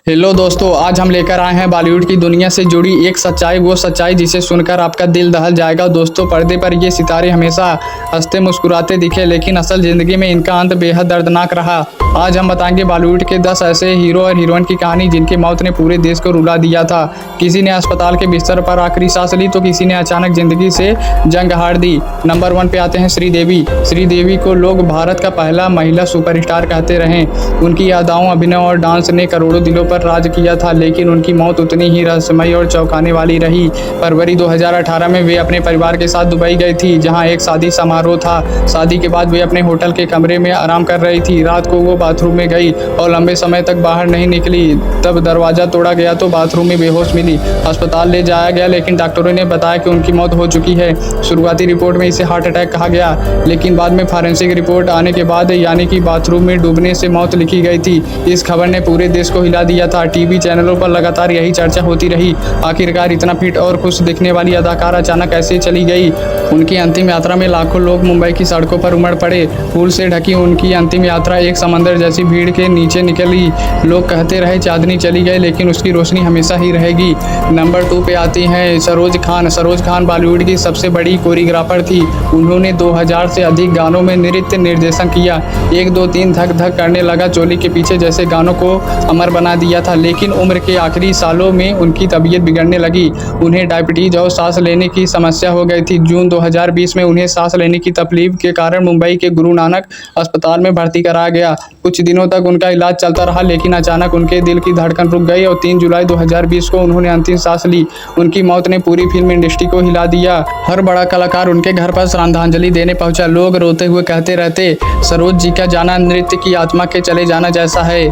Hello दोस्तों, आज हम लेकर आए हैं बॉलीवुड की दुनिया से जुड़ी एक सच्चाई, वो सच्चाई जिसे सुनकर आपका दिल दहल जाएगा। दोस्तों, पर्दे पर ये सितारे हमेशा हंसते मुस्कुराते दिखे, लेकिन असल जिंदगी में इनका अंत बेहद दर्दनाक रहा। आज हम बताएंगे बॉलीवुड के 10 ऐसे हीरो और हीरोइन की कहानी जिनकी मौत ने पूरे देश को रुला दिया था। किसी ने अस्पताल के बिस्तर पर आखिरी सांस ली तो किसी ने अचानक जिंदगी से जंग हार दी। नंबर 1 पे आते हैं श्रीदेवी। श्रीदेवी को लोग भारत का पहला महिला सुपरस्टार कहते रहे। उनकी यादाओं, अभिनय और डांस ने करोड़ों दिलों पर राज किया था, लेकिन उनकी मौत उतनी ही रहस्यमयी और चौंकाने वाली रही। फरवरी 2018 में वे अपने परिवार के साथ दुबई गई थी, जहां एक शादी समारोह था। शादी के बाद वे अपने होटल के कमरे में आराम कर रही थी। रात को वो बाथरूम में गई और लंबे समय तक बाहर नहीं निकली। तब दरवाजा तोड़ा गया तो बाथरूम में बेहोश मिली। अस्पताल ले जाया गया, लेकिन डॉक्टरों ने बताया कि उनकी मौत हो चुकी है। शुरुआती रिपोर्ट में इसे हार्ट अटैक कहा गया, लेकिन बाद में फॉरेंसिक रिपोर्ट आने के बाद यानी कि बाथरूम में डूबने से मौत लिखी गई थी। इस खबर ने पूरे देश को हिला दिया था। टीवी चैनलों पर लगातार यही चर्चा होती रही। आखिरकार इतना फिट और खुश दिखने वाली अदाकार अचानक ऐसे चली गई। उनकी अंतिम यात्रा में लाखों लोग मुंबई की सड़कों पर उमड़ पड़े। फूल से ढकी उनकी अंतिम यात्रा एक समंदर जैसी भीड़ के नीचे निकली। लोग कहते रहे चांदनी चली गई, लेकिन उसकी रोशनी हमेशा ही रहेगी। नंबर 2 पे आती हैं सरोज खान। सरोज खान बॉलीवुड की सबसे बड़ी कोरियोग्राफर थी। उन्होंने 2000 से अधिक गानों में नृत्य निर्देशन किया। 1 2 3 धक धक करने लगा, चोली के पीछे जैसे गानों को अमर बना दिया था। लेकिन उम्र के आखिरी सालों में उनकी तबीयत बिगड़ने लगी। उन्हें डायबिटीज और सांस लेने की समस्या हो गई थी। जून 2020 में उन्हें सांस लेने की तकलीफ के कारण मुंबई के गुरु नानक अस्पताल में भर्ती कराया गया। कुछ दिनों तक उनका इलाज चलता रहा, लेकिन अचानक उनके दिल की धड़कन रुक गई और 3 जुलाई 2020 को उन्होंने अंतिम सांस ली। उनकी मौत ने पूरी फिल्म इंडस्ट्री को हिला दिया। हर बड़ा कलाकार उनके घर पर श्रद्धांजलि देने पहुंचा। लोग रोते हुए कहते रहते, सरोज जी का जाना नृत्य की आत्मा के चले जाना जैसा है।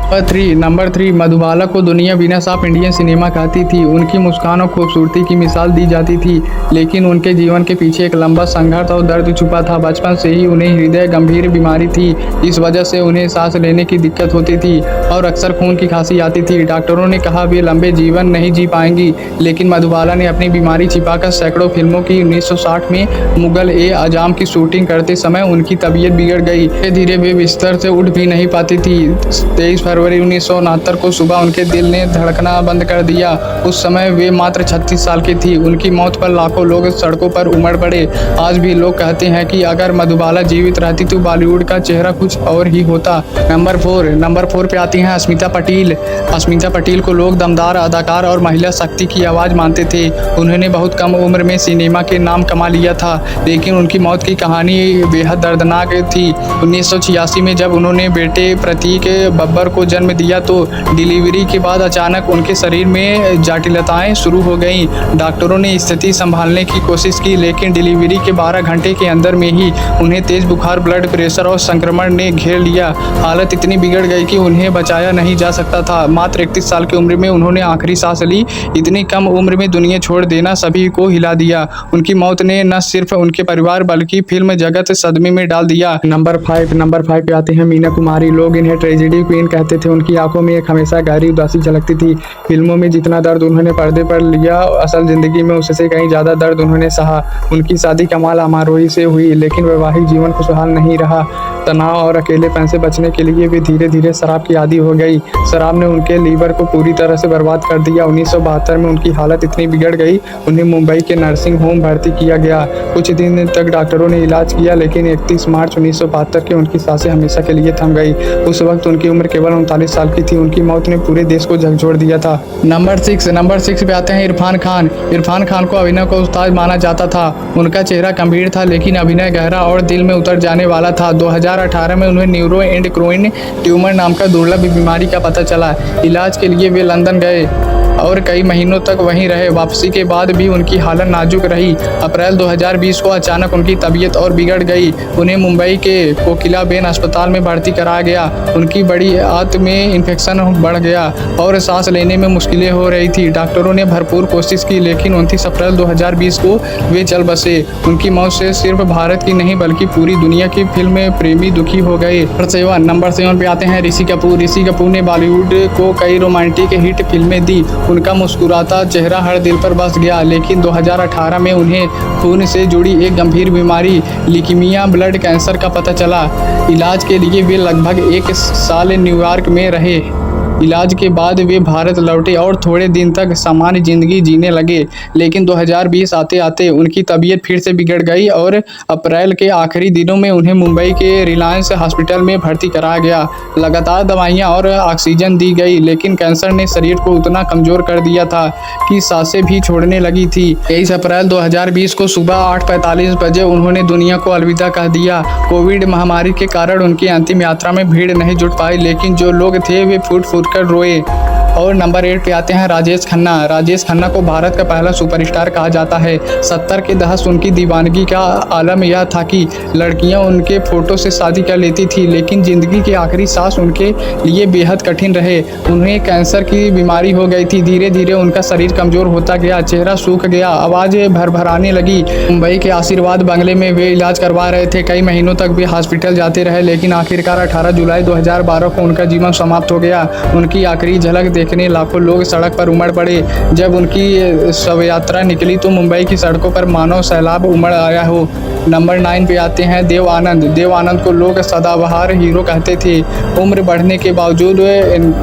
नंबर 3 मधुबाला को दुनिया बिना साफ इंडियन सिनेमा कहती थी। उनकी मुस्कान और खूबसूरती की मिसाल दी जाती थी, लेकिन उनके जीवन के पीछे एक लंबा संघर्ष और दर्द छुपा था। बचपन से ही उन्हें हृदय गंभीर बीमारी थी। इस वजह से उन्हें सांस लेने की दिक्कत होती थी और अक्सर खून की खांसी आती थी। डॉक्टरों ने कहा वे लंबे जीवन नहीं जी पाएंगी, लेकिन मधुबाला ने अपनी बीमारी छिपाकर सैकड़ों फिल्मों की 1960 में मुगल-ए-आजम की शूटिंग करते समय उनकी तबीयत बिगड़ गई। धीरे धीरे वे बिस्तर से उठ भी नहीं पाती थी। 23 फरवरी 1969 को सुबह उनके दिल ने धड़कना बंद कर दिया। उस समय वे मात्र 36 साल की थी। उनकी मौत पर लाखों लोग सड़कों पर उमड़ पड़े। आज भी लोग कहते हैं कि अगर मधुबाला जीवित रहती तो बॉलीवुड का चेहरा कुछ और ही होता। नंबर 4 पे आती हैं अस्मिता पटेल। अस्मिता पटेल को लोग दमदार अदाकार और महिला शक्ति की आवाज़ मानते थे। उन्होंने बहुत कम उम्र में सिनेमा के नाम कमा लिया था, लेकिन उनकी मौत की कहानी बेहद दर्दनाक थी। 1986 में जब उन्होंने बेटे प्रतीक बब्बर को जन्म दिया तो डिलीवरी के बाद अचानक उनके शरीर में जटिलताएं शुरू हो गईं। डॉक्टरों ने स्थिति संभालने की कोशिश की, लेकिन डिलीवरी के 12 घंटे के अंदर में ही उन्हें तेज बुखार, ब्लड प्रेशर और संक्रमण ने घेर लिया। हालत इतनी बिगड़ गई कि उन्हें बचाया नहीं जा सकता था। मात्र 31 साल की उम्र में उन्होंने आखिरी सांस ली। इतनी कम उम्र में दुनिया छोड़ देना सभी को हिला दिया। उनकी मौत ने न सिर्फ उनके परिवार बल्कि फिल्म जगत सदमे में डाल दिया। नंबर 5 पे आते हैं मीना कुमारी। लोग इन्हें ट्रेजेडी क्वीन कहते थे। उनकी आंखों में एक हमेशा गहरी उदासी झलकती थी। फिल्मों में जितना दर्द उन्होंने पर्दे पर लिया, असल जिंदगी में उससे कहीं ज्यादा दर्द उन्होंने सहा। उनकी शादी कमाल अमारोही से हुई, लेकिन वैवाहिक जीवन खुशहाल नहीं रहा। तनाव और अकेलेपन से बचने के लिए वे धीरे धीरे शराब की आदी हो गई। शराब ने उनके लीवर को पूरी तरह से बर्बाद कर दिया। 1972 में उनकी हालत इतनी बिगड़ गई, उन्हें मुंबई के नर्सिंग होम भर्ती किया गया। कुछ दिन तक डॉक्टरों ने इलाज किया, लेकिन 31 मार्च 1972 के उनकी सांसें हमेशा के लिए थम गई। उस वक्त उनकी उम्र केवल 39 साल की थी। उनकी मौत ने पूरे देश को झकझोर दिया था। नंबर 6 पे आते हैं इरफान खान। इरफान खान को अभिनय का उस्ताद माना जाता था। उनका चेहरा गंभीर था, लेकिन अभिनय गहरा और दिल में उतर जाने वाला था। 2018 में उन्हें न्यूरो एंडोक्राइन ट्यूमर नाम का दुर्लभ बीमारी का पता चला। इलाज के लिए वे लंदन गए और कई महीनों तक वहीं रहे। वापसी के बाद भी उनकी हालत नाजुक रही। अप्रैल 2020 को अचानक उनकी तबीयत और बिगड़ गई। उन्हें मुंबई के कोकिलाबेन अस्पताल में भर्ती कराया गया। उनकी बड़ी आंत में इन्फेक्शन बढ़ गया और सांस लेने में मुश्किलें हो रही थी। डॉक्टरों ने भरपूर कोशिश की, लेकिन 29 अप्रैल 2020 को वे चल बसे। उनकी मौत से सिर्फ भारत की नहीं बल्कि पूरी दुनिया की फिल्म प्रेमी दुखी हो गए। नंबर 7 पे आते हैं ऋषि कपूर। ऋषि कपूर ने बॉलीवुड को कई रोमांटिक हिट फिल्में दी। उनका मुस्कुराता चेहरा हर दिल पर बस गया, लेकिन 2018 में उन्हें खून से जुड़ी एक गंभीर बीमारी ल्यूकीमिया ब्लड कैंसर का पता चला। इलाज के लिए वे लगभग 1 साल न्यूयॉर्क में रहे। इलाज के बाद वे भारत लौटे और थोड़े दिन तक सामान्य जिंदगी जीने लगे, लेकिन 2020 आते आते उनकी तबीयत फिर से बिगड़ गई और अप्रैल के आखिरी दिनों में उन्हें मुंबई के रिलायंस हॉस्पिटल में भर्ती कराया गया। लगातार दवाइयां और ऑक्सीजन दी गई, लेकिन कैंसर ने शरीर को उतना कमजोर कर दिया था कि सांसें भी छोड़ने लगी थी। 23 अप्रैल 2020 को सुबह 8:45 बजे उन्होंने दुनिया को अलविदा कह दिया। कोविड महामारी के कारण उनकी अंतिम यात्रा में भीड़ नहीं जुट पाई, लेकिन जो लोग थे वे फूट फूट कर रोए। और नंबर 8 पे आते हैं राजेश खन्ना। राजेश खन्ना को भारत का पहला सुपरस्टार कहा जाता है। 70 के दशक उनकी दीवानगी का आलम यह था कि लड़कियां उनके फोटो से शादी कर लेती थी, लेकिन ज़िंदगी के आखिरी सांस उनके लिए बेहद कठिन रहे। उन्हें कैंसर की बीमारी हो गई थी। धीरे धीरे उनका शरीर कमज़ोर होता गया, चेहरा सूख गया, आवाज़ भरभराने लगी। मुंबई के आशीर्वाद बंगले में वे इलाज करवा रहे थे। कई महीनों तक वे हॉस्पिटल जाते रहे, लेकिन आखिरकार 18 जुलाई 2012 को उनका जीवन समाप्त हो गया। उनकी आखिरी झलक देखने लाखों लोग सड़क पर उमड़ पड़े। जब उनकी शव यात्रा निकली तो मुंबई की सड़कों पर मानव सैलाब उमड़ आया हो। नंबर 9 पे आते हैं देव आनंद। देव आनंद को लोग सदाबहार हीरो कहते थे। उम्र बढ़ने के बावजूद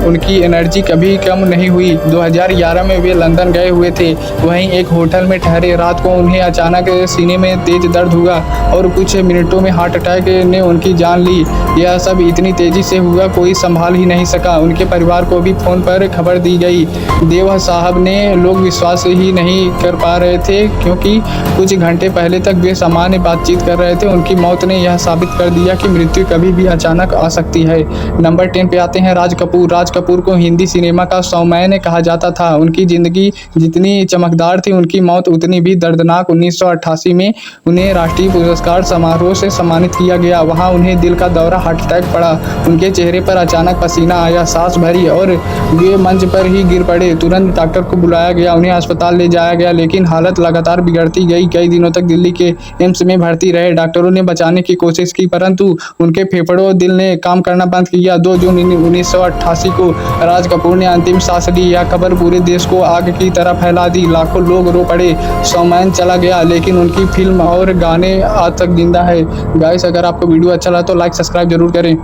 उनकी एनर्जी कभी कम नहीं हुई। 2011 में वे लंदन गए हुए थे। वहीं एक होटल में ठहरे। रात को उन्हें अचानक सीने में तेज दर्द हुआ और कुछ मिनटों में हार्ट अटैक ने उनकी जान ली। यह सब इतनी तेजी से हुआ, कोई संभाल ही नहीं सका। उनके परिवार को भी फोन पर खबर दी गई। देव साहब ने लोग विश्वास ही नहीं कर पा रहे थे, क्योंकि कुछ घंटे पहले तक वे सामान्य बातचीत कर रहे थे। उनकी मौत ने यह साबित कर दिया कि मृत्यु कभी भी अचानक आ सकती है। नंबर 10 पे आते हैं राज कपूर। राज कपूर को हिंदी सिनेमा का शोमैन कहा जाता था। उनकी जिंदगी जितनी चमकदार थी, उनकी मौत उतनी भी दर्दनाक। 1988 में उन्हें राष्ट्रीय पुरस्कार समारोह से सम्मानित किया गया। वहां उन्हें दिल का दौरा, हार्ट अटैक पड़ा। उनके चेहरे पर अचानक पसीना आया, सांस भरी और वे मंच पर ही गिर पड़े। तुरंत डॉक्टर को बुलाया गया, उन्हें अस्पताल ले जाया गया, लेकिन हालत लगातार बिगड़ती गई। कई दिनों तक दिल्ली के एम्स में भर्ती रहे। डॉक्टरों ने बचाने की कोशिश की, परंतु उनके फेफड़ों और दिल ने काम करना बंद किया। 2 जून 1988 को राज कपूर ने अंतिम सांस ली। यह खबर पूरे देश को आग की तरह फैला दी। लाखों लोग रो पड़े। शोमैन चला गया, लेकिन उनकी फिल्म और गाने आज तक जिंदा है। गाइस, अगर आपको वीडियो अच्छा लगा तो लाइक सब्सक्राइब जरूर करें।